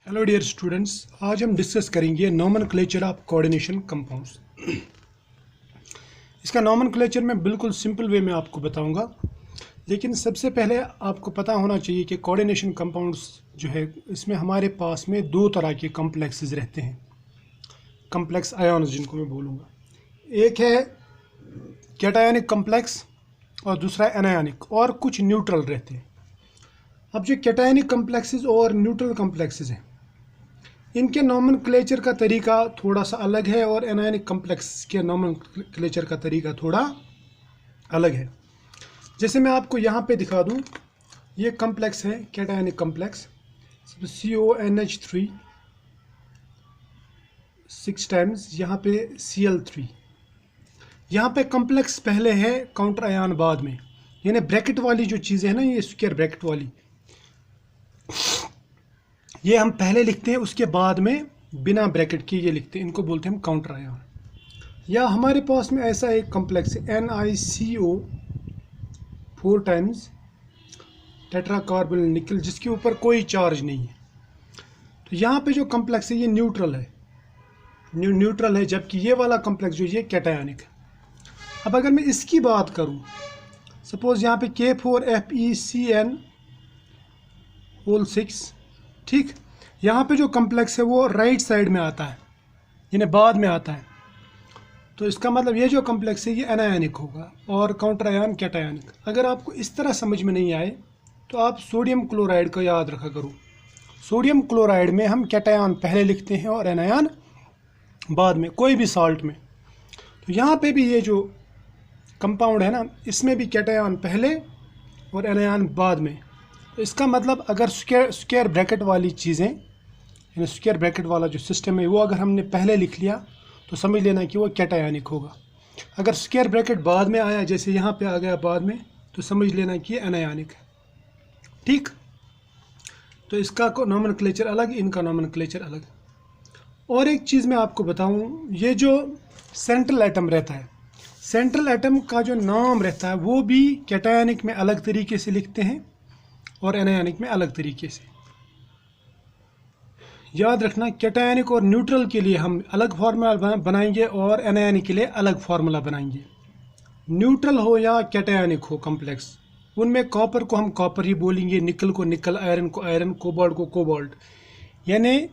Hello dear students, आज हम discuss करेंगे नॉमेनक्लेचर ऑफ कोऑर्डिनेशन कंपाउंड्स। इसका नॉमेनक्लेचर मैं बिल्कुल सिंपल वे में आपको बताऊंगा, लेकिन सबसे पहले आपको पता होना चाहिए कि कोऑर्डिनेशन कंपाउंड्स जो है इसमें हमारे पास में दो तरह के कॉम्प्लेक्सेस रहते हैं, कॉम्प्लेक्स आयन्स जिनको मैं बोलूँगा। एक है कैटायनिक कॉम्प्लेक्स और दूसरा एनायनिक, और कुछ न्यूट्रल रहते हैं। अब जो कैटायनिक कॉम्प्लेक्सेस और न्यूट्रल कॉम्प्लेक्सेस हैं, इनके नॉमेनक्लेचर का तरीका थोड़ा सा अलग है और एनायनिक कॉम्प्लेक्स के नॉमेनक्लेचर का तरीका थोड़ा अलग है। जैसे मैं आपको यहाँ पे दिखा दूँ, ये कॉम्प्लेक्स है कैटायनिक कॉम्प्लेक्स, CONH3 6 टाइम्स, यहाँ पे Cl3। यहाँ पे कॉम्प्लेक्स पहले है, काउंटर आयन बाद में, यानी ब्रैकेट वाली जो चीज़ें हैं ना, ये स्क्वायर ब्रैकेट वाली, ये हम पहले लिखते हैं, उसके बाद में बिना ब्रैकेट के ये लिखते हैं, इनको बोलते हैं हम काउंटर आयन। या हमारे पास में ऐसा एक कॉम्प्लेक्स है NiCO 4 टाइम्स टेट्राकार्बोनिल निकल, जिसके ऊपर कोई चार्ज नहीं है। तो यहाँ पे जो कॉम्प्लेक्स है ये न्यूट्रल है, न्यूट्रल है, जबकि ये वाला कॉम्प्लेक्स जो ये कैटायनिक है। अब अगर मैं इसकी बात करूँ, सपोज यहाँ पे K4FeCN6, ठीक, यहाँ पे जो कॉम्प्लेक्स है वो राइट साइड में आता है, यानी बाद में आता है। तो इसका मतलब ये जो कॉम्प्लेक्स है ये एनायनिक होगा और काउंटर आयन कैटायनिक। अगर आपको इस तरह समझ में नहीं आए तो आप सोडियम क्लोराइड को याद रखा करो। सोडियम क्लोराइड में हम कैटायन पहले लिखते हैं और एनायन बाद में, कोई भी साल्ट में। तो यहाँ पे भी ये जो कंपाउंड है ना, इसमें भी कैटायन पहले और एनायन बाद में। तो इसका मतलब अगर स्क्वायर ब्रैकेट वाली चीज़ें, यानी स्क्वायर ब्रैकेट वाला जो सिस्टम है वो अगर हमने पहले लिख लिया तो समझ लेना कि वो कैटायनिक होगा। अगर स्क्वायर ब्रैकेट बाद में आया, जैसे यहाँ पे आ गया बाद में, तो समझ लेना कि ये एनायनिक है, ठीक। तो इसका नॉमेनक्लेचर अलग, इनका नॉमेनक्लेचर अलग। और एक चीज़ मैं आपको बताऊँ, ये जो सेंट्रल एटम रहता है, सेंट्रल एटम का जो नाम रहता है वो भी कैटायनिक में अलग तरीके से लिखते हैं और एनायनिक में अलग तरीके से। याद रखना, कैटायनिक और न्यूट्रल के लिए हम अलग फार्मूला बनाएंगे और एनायनिक के लिए अलग फार्मूला बनाएंगे। न्यूट्रल हो या कैटायनिक हो कॉम्प्लेक्स, उनमें कॉपर को हम कॉपर ही बोलेंगे, निकल को निकल, आयरन को आयरन, कोबाल्ट को कोबाल्ट। यानी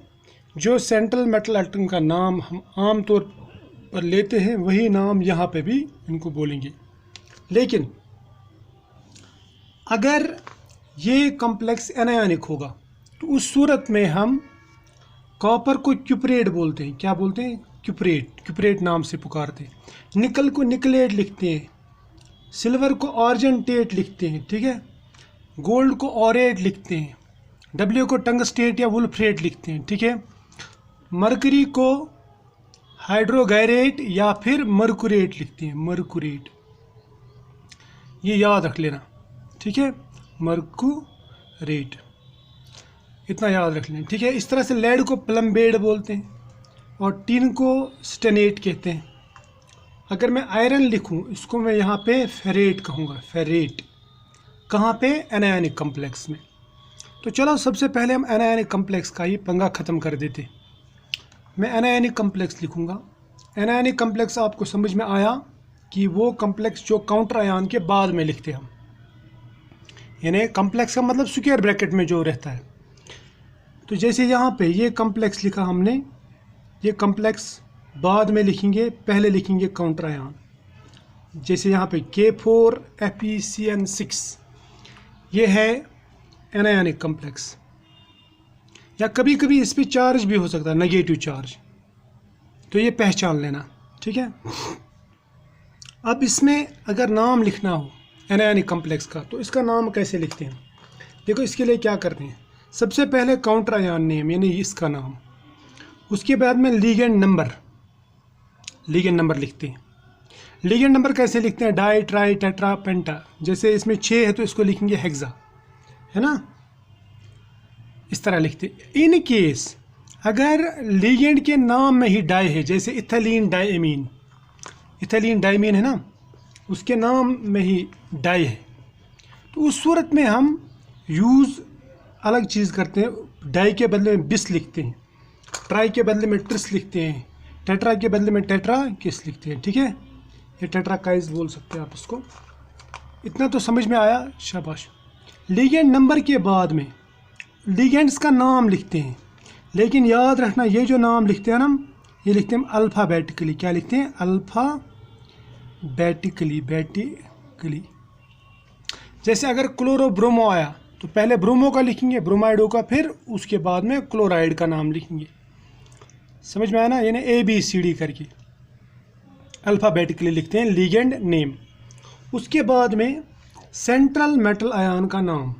जो सेंट्रल मेटल एटम का नाम हम आम तौर पर लेते हैं वही नाम यहाँ पे भी इनको बोलेंगे। लेकिन अगर ये कॉम्प्लेक्स एनायनिक होगा तो उस सूरत में हम कॉपर को क्यूपरेट बोलते हैं। क्या बोलते हैं? क्यूपरेट नाम से पुकारते हैं। निकल को निकलेट लिखते हैं, सिल्वर को आर्जेंटेट लिखते हैं, ठीक है, गोल्ड को ऑरेट लिखते हैं, डब्ल्यू को टंगस्टेट या वुल्फ्रेट लिखते हैं, ठीक है, मरकरी को हाइड्रोगायरेट या फिर मर्कुरेट लिखते हैं, मर्कुरेट, ये याद रख लेना, ठीक है, मर्कुरेट, इतना याद रख लें, ठीक है। इस तरह से लेड को प्लम्बेड बोलते हैं और टिन को स्टेनेट कहते हैं। अगर मैं आयरन लिखूं, इसको मैं यहाँ पे फेरेट कहूँगा, फेरेट। कहाँ पे? एनायनिक कॉम्प्लेक्स में। तो चलो सबसे पहले हम एनायनिक कॉम्प्लेक्स का ही पंगा ख़त्म कर देते। मैं एनायनिक कॉम्प्लेक्स लिखूँगा। एनायनिक कॉम्प्लेक्स आपको समझ में आया कि वो कॉम्प्लेक्स जो काउंटर आयन के बाद में लिखते हम, यानी कॉम्प्लेक्स का मतलब स्क्वायर ब्रैकेट में जो रहता है। तो जैसे यहाँ पे ये कॉम्प्लेक्स लिखा हमने, ये कॉम्प्लेक्स बाद में लिखेंगे, पहले लिखेंगे काउंटर आयन। जैसे यहाँ पे K4FeCN6, ये है एनायनिक कॉम्प्लेक्स। या कभी कभी इस पर चार्ज भी हो सकता है, नेगेटिव चार्ज, तो ये पहचान लेना, ठीक है। अब इसमें अगर नाम लिखना हो एनायनिक कॉम्प्लेक्स का, तो इसका नाम कैसे लिखते हैं? देखो, इसके लिए क्या करते हैं, सबसे पहले काउंटर आयन नेम यानी इसका नाम, उसके बाद में लीगेंड नंबर लिखते हैं। लीगेंड नंबर कैसे लिखते हैं? डाई, ट्राई, टेट्रा, पेंटा। जैसे इसमें 6 है तो इसको लिखेंगे हेक्सा, है ना, इस तरह लिखते हैं। इन केस अगर लीगेंड के नाम में ही डाई है, जैसे इथैलीन डायमीन, इथैलीन डायमीन है ना, उसके नाम में ही डाई है, तो उस सूरत में हम यूज़ अलग चीज़ करते हैं, डाई के बदले में बिस लिखते हैं, ट्राई के बदले में ट्रिस लिखते हैं, टेट्रा के बदले में टेट्रा किस लिखते हैं, ठीक है। ये टेट्राकाइज बोल सकते हैं आप उसको। इतना तो समझ में आया, शाबाश। लिगेंड नंबर के बाद में लिगेंड्स का नाम लिखते हैं, लेकिन याद रखना ये जो नाम लिखते हैं ना, ये लिखते हैं अल्फ़ाबेटिकली। क्या लिखते हैं? अल्फ़ाबेटिकली। जैसे अगर क्लोरोब्रोमो आया तो पहले ब्रोमो का लिखेंगे, ब्रोमाइडो का, फिर उसके बाद में क्लोराइड का नाम लिखेंगे। समझ में आया ना? यानी ABCD करके अल्फ़ाबेटिकली लिखते हैं लिगेंड नेम। उसके बाद में सेंट्रल मेटल आयन का नाम,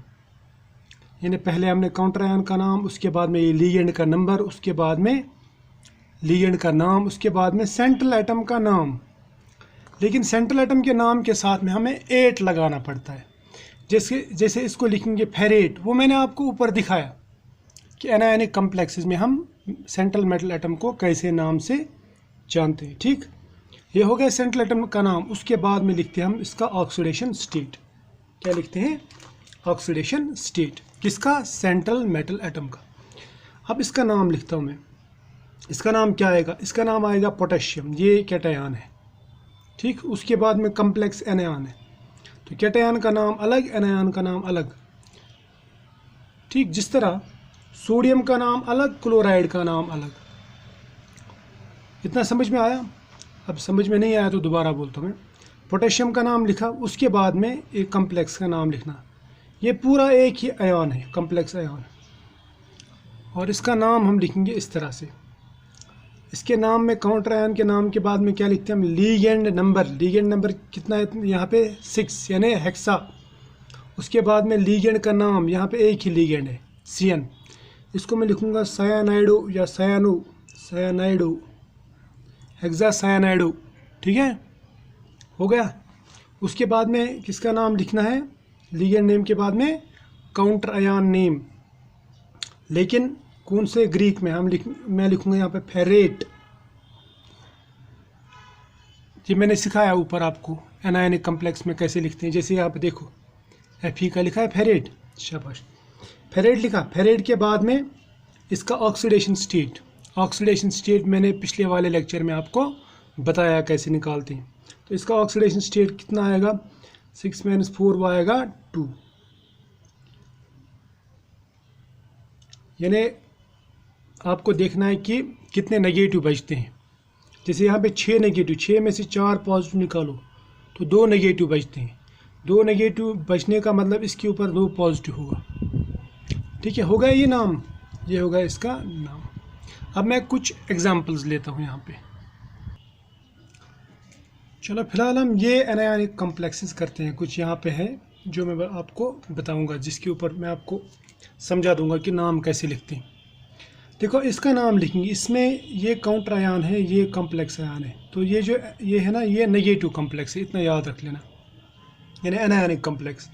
यानी पहले हमने काउंटर आयन का नाम, उसके बाद में ये लिगेंड का नंबर, उसके बाद में लिगेंड का नाम, उसके बाद में सेंट्रल एटम का नाम। लेकिन सेंट्रल एटम के नाम के साथ में हमें 8 लगाना पड़ता है। जैसे इसको लिखेंगे फेरेट, वो मैंने आपको ऊपर दिखाया कि एनायनिक कम्प्लेक्सेस में हम सेंट्रल मेटल एटम को कैसे नाम से जानते हैं, ठीक। ये हो गया सेंट्रल एटम का नाम। उसके बाद में लिखते हैं हम इसका ऑक्सीडेशन स्टेट। क्या लिखते हैं? Oxidation state. किसका? सेंट्रल मेटल एटम का। अब इसका नाम लिखता हूँ मैं। इसका नाम क्या आएगा? इसका नाम आएगा पोटेशियम, ये कैटायन है, ठीक। उसके बाद में कम्प्लेक्स एनायन है, तो कैटायन का नाम अलग, एनायन का नाम अलग, ठीक। जिस तरह सोडियम का नाम अलग, क्लोराइड का नाम अलग। इतना समझ में आया? अब समझ में नहीं आया तो दोबारा बोलता हूँ मैं। पोटेशियम का नाम लिखा, उसके बाद में एक कम्प्लेक्स का नाम लिखना। ये पूरा एक ही आयन है, कम्प्लेक्स आयन, और इसका नाम हम लिखेंगे इस तरह से। इसके नाम में काउंटर आयन के नाम के बाद में क्या लिखते हैं हम? Ligand number. लीगेंड नंबर कितना है यहाँ पे? 6, यानी हेक्सा। उसके बाद में लीगेंड का नाम, यहाँ पे एक ही लीगेंड है, CN। इसको मैं लिखूँगा सायानाइडो या सायानाइडो, हेक्सासायानाइडो, ठीक है, हो गया। उसके बाद में किसका नाम लिखना है? लीगेंड नेम के बाद में काउंटर आयन नेम, लेकिन कौन से? ग्रीक में। मैं लिखूंगा यहाँ पे फेरेट। ये मैंने सिखाया ऊपर आपको एनायनिक कम्प्लेक्स में कैसे लिखते हैं। जैसे यहाँ पे देखो Fe का लिखा है फेरेट, शाबाश, फेरेट लिखा। फेरेट के बाद में इसका ऑक्सीडेशन स्टेट। ऑक्सीडेशन स्टेट मैंने पिछले वाले लेक्चर में आपको बताया कैसे निकालते हैं। तो इसका ऑक्सीडेशन स्टेट कितना आएगा? 6 - 4 वो आएगा 2, यानी आपको देखना है कि कितने नेगेटिव बचते हैं। जैसे यहाँ पे 6 नेगेटिव, 6 में से 4 पॉजिटिव निकालो तो 2 नेगेटिव बचते हैं। 2 नेगेटिव बचने का मतलब इसके ऊपर 2 पॉजिटिव होगा, ठीक है। हो गया ये नाम, ये होगा इसका नाम। अब मैं कुछ एग्जांपल्स लेता हूँ यहाँ पे। चलो फिलहाल हम ये एनायनिक कम्प्लेक्सेस करते हैं। कुछ यहाँ पे है जो मैं आपको बताऊँगा, जिसके ऊपर मैं आपको समझा दूँगा कि नाम कैसे लिखते हैं। देखो इसका नाम लिखेंगे, इसमें ये काउंटर आयन है, ये कम्प्लेक्स आयन है, तो ये जो ये है ना, ये नेगेटिव कम्प्लेक्स है, इतना याद रख लेना, यानी एनायनिक कम्प्लेक्स।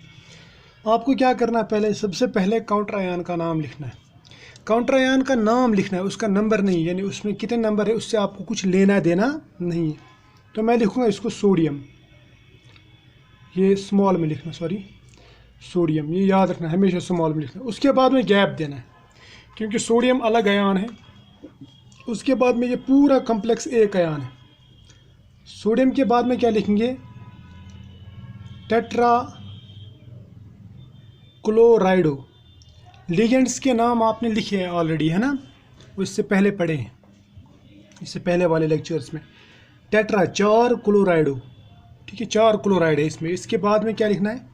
आपको क्या करना है? पहले सबसे पहले काउंटर आयन का नाम लिखना है। काउंटर आयन का नाम लिखना है, उसका नंबर नहीं, यानी उसमें कितने नंबर है उससे आपको कुछ लेना देना नहीं है। तो मैं लिखूँगा इसको सोडियम, ये स्मॉल में लिखना, सॉरी सोडियम, ये याद रखना, हमेशा स्मॉल में लिखना। उसके बाद में गैप देना है, क्योंकि सोडियम अलग आयन है। उसके बाद में ये पूरा कम्प्लेक्स एक आयन है। सोडियम के बाद में क्या लिखेंगे? टेट्रा क्लोराइडो। लिगेंड्स के नाम आपने लिखे हैं ऑलरेडी, है ना, वो इससे पहले पढ़े हैं, इससे पहले वाले लेक्चर्स में। टेट्रा 4 क्लोराइडो, ठीक है, 4 क्लोराइड है इसमें। इसके बाद में क्या लिखना है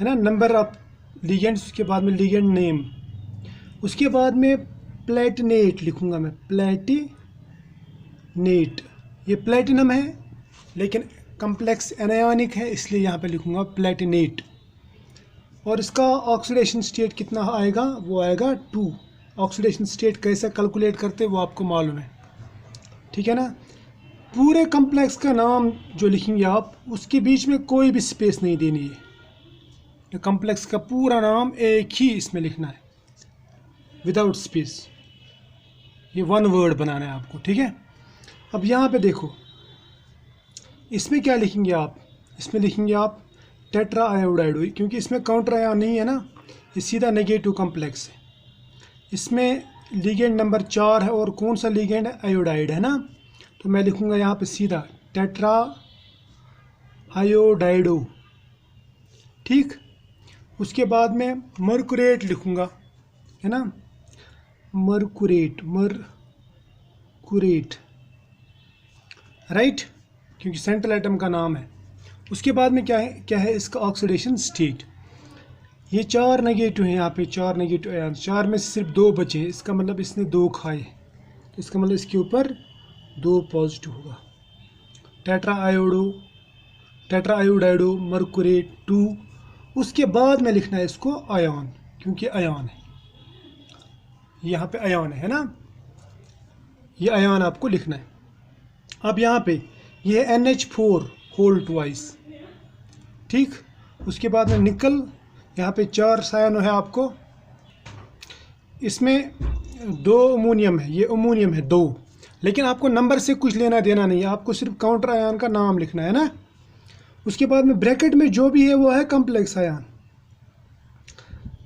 ना, नंबर ऑफ लिगेंड्स, उसके बाद में लिगेंड नेम, उसके बाद में प्लेटिनेट लिखूंगा मैं, प्लेटिनेट। ये प्लेटिनम है लेकिन कम्प्लेक्स एनायनिक है, इसलिए यहाँ पे लिखूंगा प्लेटिनेट। और इसका ऑक्सीडेशन स्टेट कितना आएगा? वो आएगा 2। ऑक्सीडेशन स्टेट कैसे कैलकुलेट करते वो आपको मालूम है, ठीक है ना। पूरे कम्प्लेक्स का नाम जो लिखेंगे आप, उसके बीच में कोई भी स्पेस नहीं देनी है। कम्प्लेक्स का पूरा नाम एक ही इसमें लिखना है, विदाउट स्पेस। ये 1 वर्ड बनाना है आपको, ठीक है। अब यहाँ पे देखो, इसमें क्या लिखेंगे आप? इसमें लिखेंगे आप टेट्रा आयोडाइड, क्योंकि इसमें काउंटर आयन नहीं है ना, ये सीधा नेगेटिव कॉम्प्लेक्स है। इसमें लिगेंड नंबर 4 है और कौन सा लिगेंड है, आयोडाइड है ना, तो मैं लिखूँगा यहाँ पे सीधा टेट्रा आयोडाइडो, ठीक। उसके बाद में मर्कुरेट लिखूँगा, है ना, मर्कुरेट, मर्कुरेट, राइट, क्योंकि सेंट्रल एटम का नाम है। उसके बाद में क्या है इसका ऑक्सीडेशन स्टेट। ये 4 नेगेटिव हैं यहाँ पे, 4 नेगेटिव आयन, 4 में से सिर्फ 2 बचे हैं, इसका मतलब इसने 2 खाए, तो इसका मतलब इसके ऊपर 2 पॉजिटिव होगा। टेट्रा आयोडाइडो मर्कुरेट 2। उसके बाद में लिखना है इसको आयन, क्योंकि आयन है, यहाँ पे आयन है ना, ये आयन आपको लिखना है। अब यहाँ पे ये है NH4 होल ट्वाइस, ठीक। उसके बाद में निकल, यहाँ पे 4 सायनो है आपको, इसमें 2 अमोनियम है, ये अमोनियम है 2, लेकिन आपको नंबर से कुछ लेना देना नहीं है, आपको सिर्फ काउंटर आयन का नाम लिखना है ना। उसके बाद में ब्रैकेट में जो भी है वो है कॉम्प्लेक्स आयन।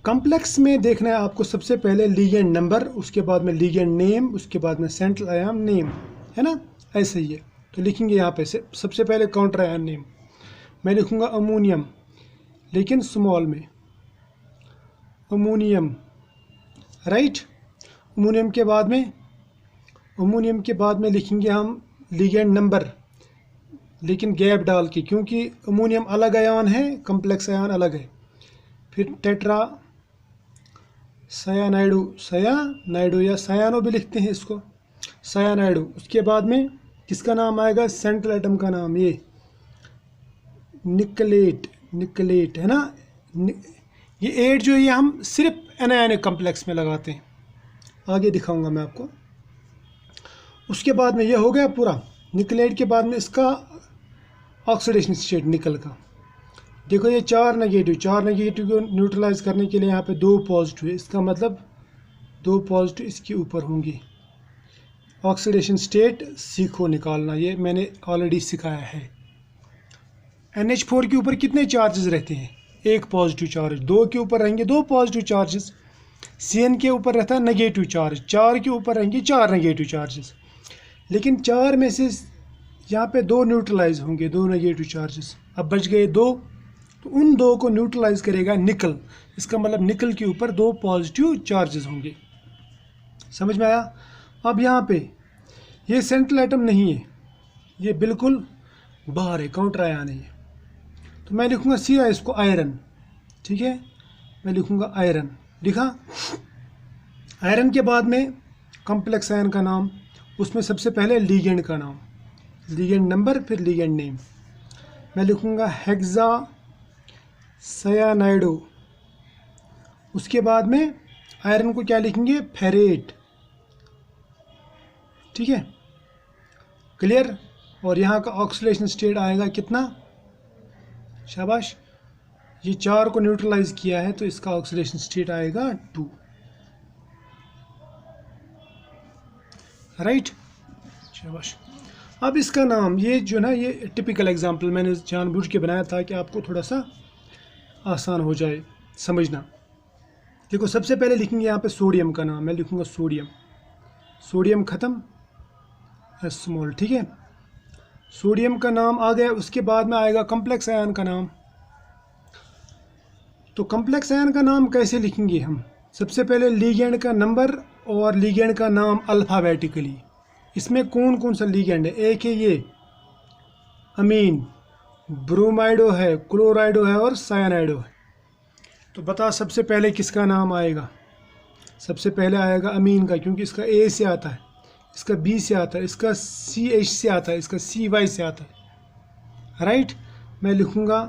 कॉम्प्लेक्स में देखना है आपको सबसे पहले लिगेंड नंबर, उसके बाद में लिगेंड नेम, उसके बाद में सेंट्रल आयन नेम, है ना, ऐसे ही है। तो लिखेंगे यहाँ पे सबसे पहले काउंटर आयन नेम, मैं लिखूँगा अमोनियम, लेकिन स्मॉल में, अमोनियम, राइट। अमोनियम के बाद में लिखेंगे हम लिगेंड नंबर, लेकिन गैप डाल के, क्योंकि अमोनियम अलग आयन है, कॉम्प्लेक्स आयन अलग है। फिर टेट्रा सायानाइडो या सायानो भी लिखते हैं इसको, सायानाइडो। उसके बाद में किसका नाम आएगा, सेंट्रल एटम का नाम, ये निकलेट है ना। ये 8 जो है हम सिर्फ एनायनिक कॉम्प्लेक्स में लगाते हैं, आगे दिखाऊंगा मैं आपको। उसके बाद में ये हो गया पूरा। निकलेट के बाद में इसका ऑक्सीडेशन स्टेट निकल का, देखो ये 4 नेगेटिव को न्यूट्रलाइज करने के लिए यहाँ पे 2 पॉजिटिव है, इसका मतलब 2 पॉजिटिव इसके ऊपर होंगे। ऑक्सीडेशन स्टेट सीखो निकालना, ये मैंने ऑलरेडी सिखाया है। NH4 के ऊपर कितने चार्जेस रहते हैं, 1 पॉजिटिव चार्ज, 2 के ऊपर रहेंगे 2 पॉजिटिव चार्जेस, CN के ऊपर रहता है नेगेटिव चार्ज, 4 के ऊपर रहेंगे 4 नेगेटिव चार्जेस, लेकिन 4 में से यहाँ पे 2 न्यूट्रलाइज होंगे, 2 नेगेटिव चार्जेस, अब बच गए 2, तो उन 2 को न्यूट्रलाइज करेगा निकल, इसका मतलब निकल के ऊपर 2 पॉजिटिव चार्जेस होंगे। समझ में आया। अब यहाँ पे ये सेंट्रल एटम नहीं है, ये बिल्कुल बाहर है, काउंटर आयन है, तो मैं लिखूँगा सीधा इसको आयरन, ठीक है, मैं लिखूँगा आयरन, लिखा। आयरन के बाद में कॉम्प्लेक्स आयन का नाम, उसमें सबसे पहले लिगेंड का नाम, लिगेंड नंबर, फिर लिगेंड नेम, मैं लिखूँगा हेक्सा सायानाइडो। उसके बाद में आयरन को क्या लिखेंगे, फेरेट, ठीक है, क्लियर। और यहाँ का ऑक्सीडेशन स्टेट आएगा कितना, शाबाश, ये 4 को न्यूट्रलाइज किया है तो इसका ऑक्सीडेशन स्टेट आएगा 2, राइट, शाबाश। अब इसका नाम, ये जो ना, ये टिपिकल एग्जांपल मैंने जानबूझ के बनाया था कि आपको थोड़ा सा आसान हो जाए समझना। देखो सबसे पहले लिखेंगे यहाँ पे सोडियम का नाम, मैं लिखूँगा सोडियम ख़त्म, स्मॉल, ठीक है, सोडियम का नाम आ गया। उसके बाद में आएगा कॉम्प्लेक्स आयन का नाम। तो कॉम्प्लेक्स आयन का नाम कैसे लिखेंगे हम, सबसे पहले लिगेंड का नंबर और लिगेंड का नाम अल्फ़ाबेटिकली। इसमें कौन कौन सा लिगेंड है, एक है ये अमीन, ब्रोमाइडो है, क्लोराइडो है और सायानाइडो है। तो बता सबसे पहले किसका नाम आएगा, सबसे पहले आएगा अमीन का, क्योंकि इसका A से आता है, इसका B से आता है, इसका CH से आता है, इसका CY से आता है, राइट। मैं लिखूँगा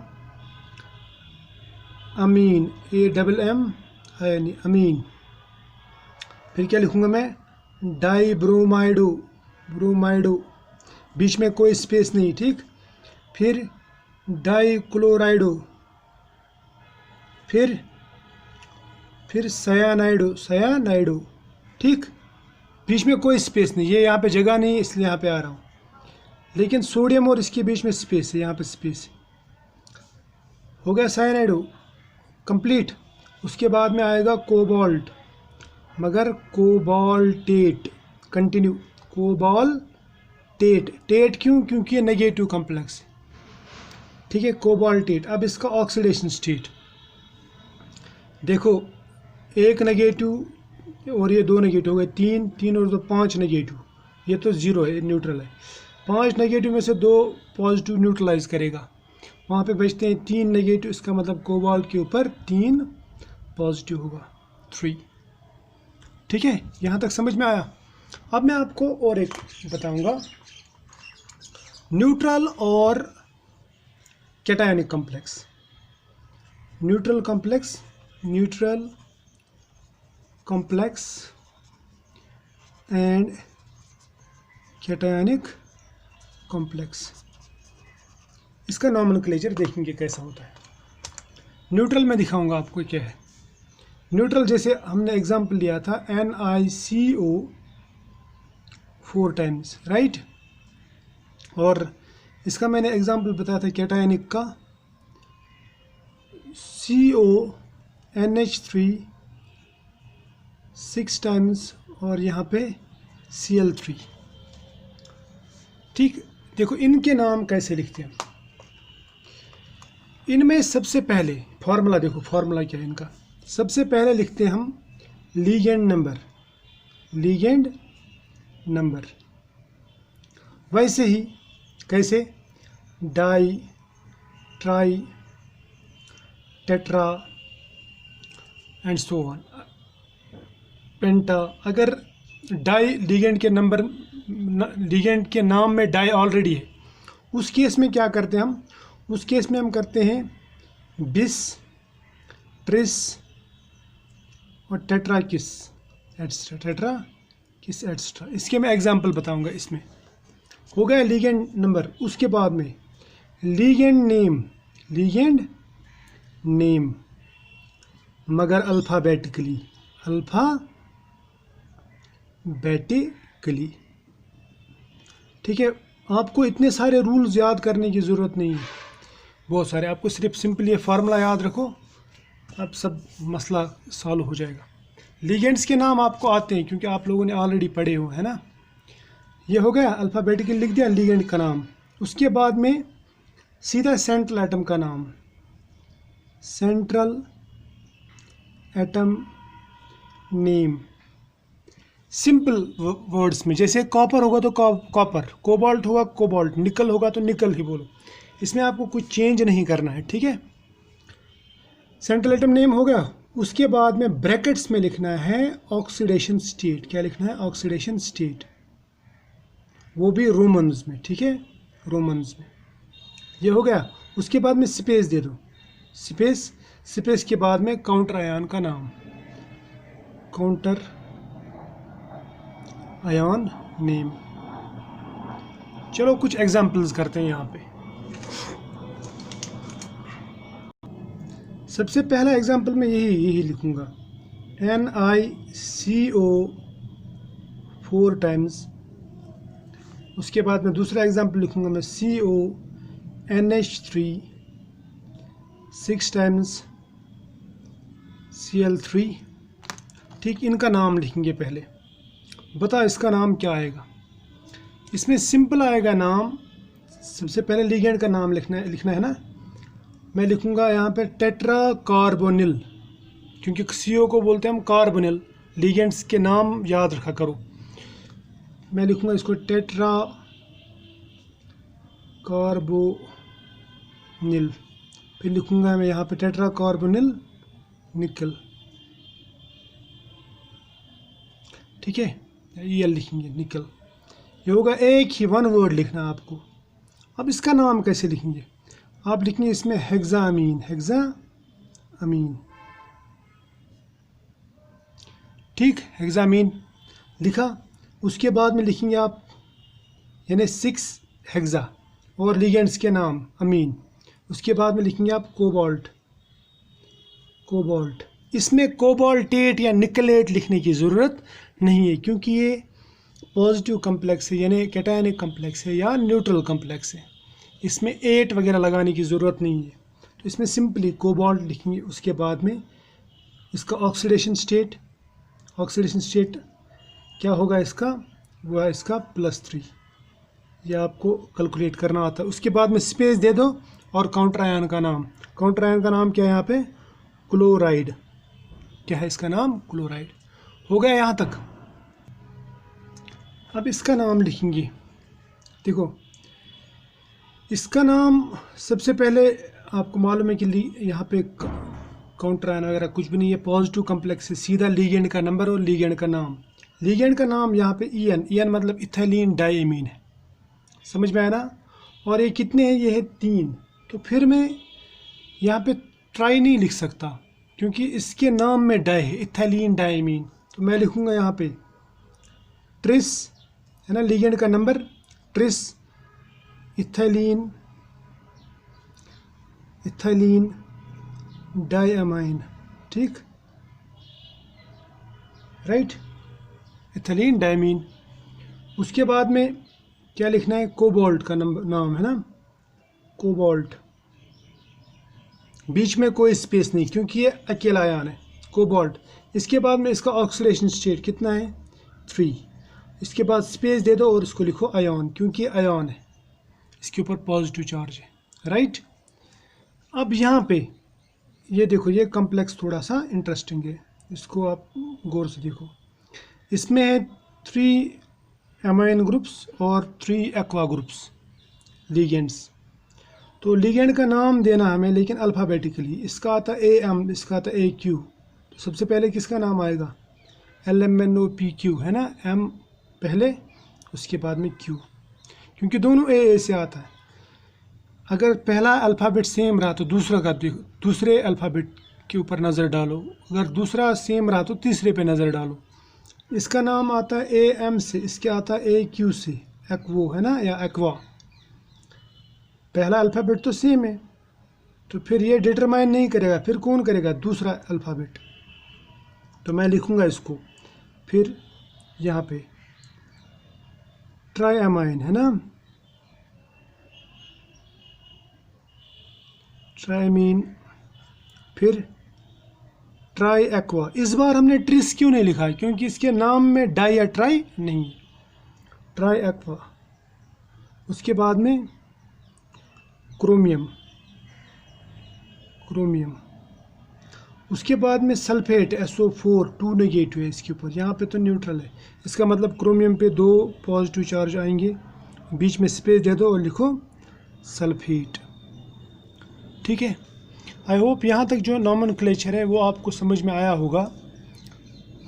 अमीन, AMM यानी अमीन। फिर क्या लिखूँगा मैं, डाई ब्रोमाइडो, बीच में कोई स्पेस नहीं, ठीक। फिर डाई क्लोराइडो, फिर सायानाइडो, ठीक, बीच में कोई स्पेस नहीं, ये यहाँ पे जगह नहीं है इसलिए यहाँ पे आ रहा हूँ, लेकिन सोडियम और इसके बीच में स्पेस है, यहाँ पे स्पेस है, हो गया साइनाइड कंप्लीट। उसके बाद में आएगा कोबाल्ट, मगर कोबाल्टेट, कंटिन्यू कोबाल्टेट। टेट क्यों? क्योंकि ये नेगेटिव कॉम्प्लेक्स है, ठीक है, कोबाल्टेट। अब इसका ऑक्सीडेशन स्टेट देखो, एक नेगेटिव और ये दो नेगेटिव हो गए, तीन, तीन और दो पाँच नेगेटिव, ये तो ज़ीरो है, न्यूट्रल है। पांच नेगेटिव में से दो पॉजिटिव न्यूट्रलाइज करेगा, वहाँ पे बचते हैं तीन नेगेटिव, इसका मतलब कोबाल्ट के ऊपर तीन पॉजिटिव होगा, 3। ठीक है, यहाँ तक समझ में आया। अब मैं आपको और एक बताऊंगा, न्यूट्रल और cationic complex. Neutral complex and cationic complex, इसका नॉमेनक्लेचर देखेंगे कैसा होता है। न्यूट्रल में दिखाऊंगा आपको क्या है। न्यूट्रल जैसे हमने एग्जांपल लिया था NiCO 4 टाइम्स, राइट। और इसका मैंने एग्जांपल बताया था कैटायनिक का, CONH3 6 टाइम्स और यहाँ पे Cl3। ठीक, देखो इनके नाम कैसे लिखते हैं। इनमें सबसे पहले फॉर्मूला देखो, फॉर्मूला क्या है इनका। सबसे पहले लिखते हैं हम लीगेंड नंबर। वैसे ही कैसे, di, tri, tetra and so on, penta. अगर डाई लीगेंड के नाम में डाई ऑलरेडी है, उस केस में क्या करते हैं हम, उस केस में हम करते हैं बिस, ट्रिस और टेट्राकिस एट्सेट्रा। इसके मैं एग्जांपल बताऊंगा। इसमें हो गया लीगेंड नंबर। उसके बाद में लीगेंड नेम मगर अल्फ़ाबेटिकली, ठीक है। आपको इतने सारे रूल्स याद करने की ज़रूरत नहीं है, बहुत सारे, आपको सिर्फ सिंपल ये फार्मूला याद रखो, अब सब मसला सॉल्व हो जाएगा। लीगेंड्स के नाम आपको आते हैं क्योंकि आप लोगों ने ऑलरेडी पढ़े हो, है ना। ये हो गया, अल्फ़ाबेटिकली लिख दिया लीगेंड का नाम। उसके बाद में सीधा सेंट्रल एटम का नाम, central atom name, simple words में। जैसे कॉपर होगा तो कॉपर, कोबाल्ट होगा कोबाल्ट, निकल होगा तो निकल ही बोलो। इसमें आपको कुछ चेंज नहीं करना है, ठीक है। सेंट्रल एटम नेम हो गया। उसके बाद में ब्रैकेट्स में लिखना है ऑक्सीडेशन स्टेट। क्या लिखना है? ऑक्सीडेशन स्टेट, वो भी रोमन्स में, ठीक है, रोमन्स में। ये हो गया। उसके बाद में स्पेस दे दो, स्पेस के बाद में काउंटर आयन का नाम, काउंटर आयन नेम। चलो कुछ एग्जांपल्स करते हैं यहाँ पे। सबसे पहला एग्जांपल में यही लिखूंगा, NiCO 4 टाइम्स। उसके बाद में दूसरा एग्जांपल लिखूंगा मैं CONH3 6 टाइम्स, Cl3। ठीक, इनका नाम लिखेंगे पहले। बता इसका नाम क्या आएगा। इसमें सिंपल आएगा नाम। सबसे पहले लिगेंड का नाम लिखना है ना। मैं लिखूंगा यहाँ पे टेट्रा कार्बोनिल, क्योंकि CO को बोलते हैं हम कार्बोनिल। लिगेंड्स के नाम याद रखा करो। मैं लिखूंगा इसको टेट्रा कार्बोनिल। फिर लिखूंगा मैं यहाँ पे टेट्रा कार्बोनिल निकल, ठीक है, ये लिखेंगे निकल। ये होगा, एक ही वन वर्ड लिखना आपको। अब इसका नाम कैसे लिखेंगे? आप लिखेंगे इसमें हेक्सामीन, ठीक, हेक्सामीन लिखा। उसके बाद में लिखेंगे आप यानी 6 हेक्सा और लिगेंड्स के नाम अमीन। उसके बाद में लिखेंगे आप कोबाल्ट। इसमें कोबाल्टेट या निकलेट लिखने की ज़रूरत नहीं है, क्योंकि ये पॉजिटिव कॉम्प्लेक्स है, यानी कैटायनिक कॉम्प्लेक्स है या न्यूट्रल कॉम्प्लेक्स है। इसमें 8 वगैरह लगाने की ज़रूरत नहीं है। तो इसमें सिंपली कोबाल्ट लिखेंगे। उसके बाद में इसका ऑक्सीडेशन स्टेट क्या होगा इसका, वो है इसका +3। ये आपको कैलकुलेट करना आता है। उसके बाद में स्पेस दे दो और काउंटर आयन का नाम क्या है यहाँ पे, क्लोराइड। क्या है इसका नाम, क्लोराइड। हो गया यहाँ तक। अब इसका नाम लिखेंगे। देखो इसका नाम सबसे पहले आपको मालूम है कि यहाँ पे काउंटर आयन वगैरह कुछ भी नहीं है, पॉजिटिव कॉम्प्लेक्स है, सीधा लिगेंड का नंबर और लिगेंड का नाम। लिगेंड का नाम यहाँ पे EN मतलब इथाइलिन डाइमीन है, समझ में आया ना। और ये कितने हैं, ये है 3। तो फिर मैं यहाँ पे ट्राई नहीं लिख सकता क्योंकि इसके नाम में डाई है, इथाइलिन डाइमीन। तो मैं लिखूँगा यहाँ पे ट्रिस, है ना, लिगेंड का नंबर ट्रिस इथाइलिन डाइअमाइन, ठीक, राइट, इथाइलिन डाइमीन। उसके बाद में क्या लिखना है, कोबाल्ट का नाम है ना, कोबाल्ट, बीच में कोई स्पेस नहीं क्योंकि ये अकेला आयन है, कोबाल्ट। इसके बाद में इसका ऑक्सीडेशन स्टेट कितना है, 3। इसके बाद स्पेस दे दो और इसको लिखो आयन, क्योंकि आयन है, इसके ऊपर पॉजिटिव चार्ज है, राइट। अब यहाँ पे ये देखो, ये कॉम्प्लेक्स थोड़ा सा इंटरेस्टिंग है, इसको आप गौर से देखो। इसमें है 3 अमाइन ग्रुप्स और 3 एक्वा ग्रुप्स लिगेंड्स। तो लिगेंड का नाम देना हमें, लेकिन अल्फ़ाबेटिकली। इसका आता AM, इसका आता AQ। तो सबसे पहले किसका नाम आएगा, LMNOPQ, है ना, M पहले उसके बाद में Q, क्योंकि दोनों AA से आता है। अगर पहला अल्फ़ाबेट सेम रहा तो दूसरा का देखो, दूसरे अल्फ़ाबेट के ऊपर नज़र डालो। अगर दूसरा सेम रहा तो तीसरे पे नज़र डालो। इसका नाम आता है AM से, इसके आता है AQ से, एक्वो, है ना, या एक्वा। पहला अल्फ़ाबेट तो सेम है, तो फिर ये डिटरमाइन नहीं करेगा, फिर कौन करेगा, दूसरा अल्फ़ाबेट। तो मैं लिखूँगा इसको, फिर यहाँ पे ट्राइअमाइन, है ना, ट्राइमीन, फिर ट्राई एक्वा। इस बार हमने ट्रिस क्यों नहीं लिखा है, क्योंकि इसके नाम में डाई या ट्राई नहीं, ट्राई एक्वा। उसके बाद में क्रोमियम, उसके बाद में सल्फेट SO4, 2 नेगेटिव है इसके ऊपर, यहाँ पे तो न्यूट्रल है। इसका मतलब क्रोमियम पे 2 पॉजिटिव चार्ज आएंगे। बीच में स्पेस दे दो और लिखो सल्फेट, ठीक है। आई होप यहाँ तक जो नॉमेनक्लेचर है वो आपको समझ में आया होगा।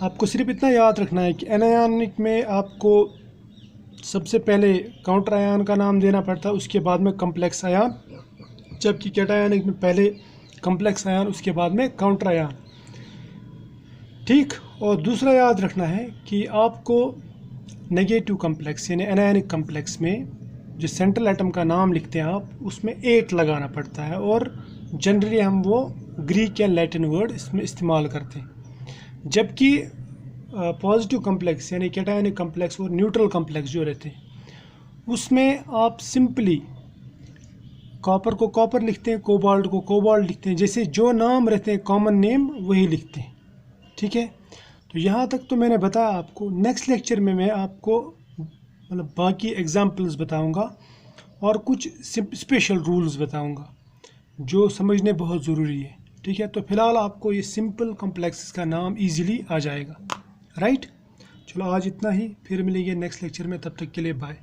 आपको सिर्फ इतना याद रखना है कि एनायनिक में आपको सबसे पहले काउंटर आयन का नाम देना पड़ता है, उसके बाद में कम्प्लेक्स आयन, जबकि कैटायनिक में पहले कम्प्लेक्स आयन उसके बाद में काउंटर आयन, ठीक। और दूसरा याद रखना है कि आपको नेगेटिव कम्प्लेक्स यानी एनायनिक कम्प्लेक्स में जो सेंट्रल एटम का नाम लिखते हैं आप, उसमें 8 लगाना पड़ता है, और जनरली हम वो ग्रीक या लैटिन वर्ड इसमें इस्तेमाल करते हैं। जबकि पॉजिटिव कम्प्लेक्स यानी कैटायनिक कम्प्लेक्स और न्यूट्रल कम्प्लेक्स जो रहते हैं, उसमें आप सिंपली कॉपर को कॉपर लिखते हैं, कोबाल्ट को कोबाल्ट लिखते हैं, जैसे जो नाम रहते हैं कॉमन नेम वही लिखते हैं, ठीक है। तो यहाँ तक तो मैंने बताया आपको। नेक्स्ट लेक्चर में मैं आपको मतलब बाकी एग्जाम्पल्स बताऊंगा और कुछ स्पेशल रूल्स बताऊंगा जो समझने बहुत ज़रूरी है, ठीक है। तो फिलहाल आपको ये सिंपल कॉम्प्लेक्सेस का नाम इजीली आ जाएगा, राइट। चलो आज इतना ही, फिर मिलेंगे नेक्स्ट लेक्चर में, तब तक के लिए बाय।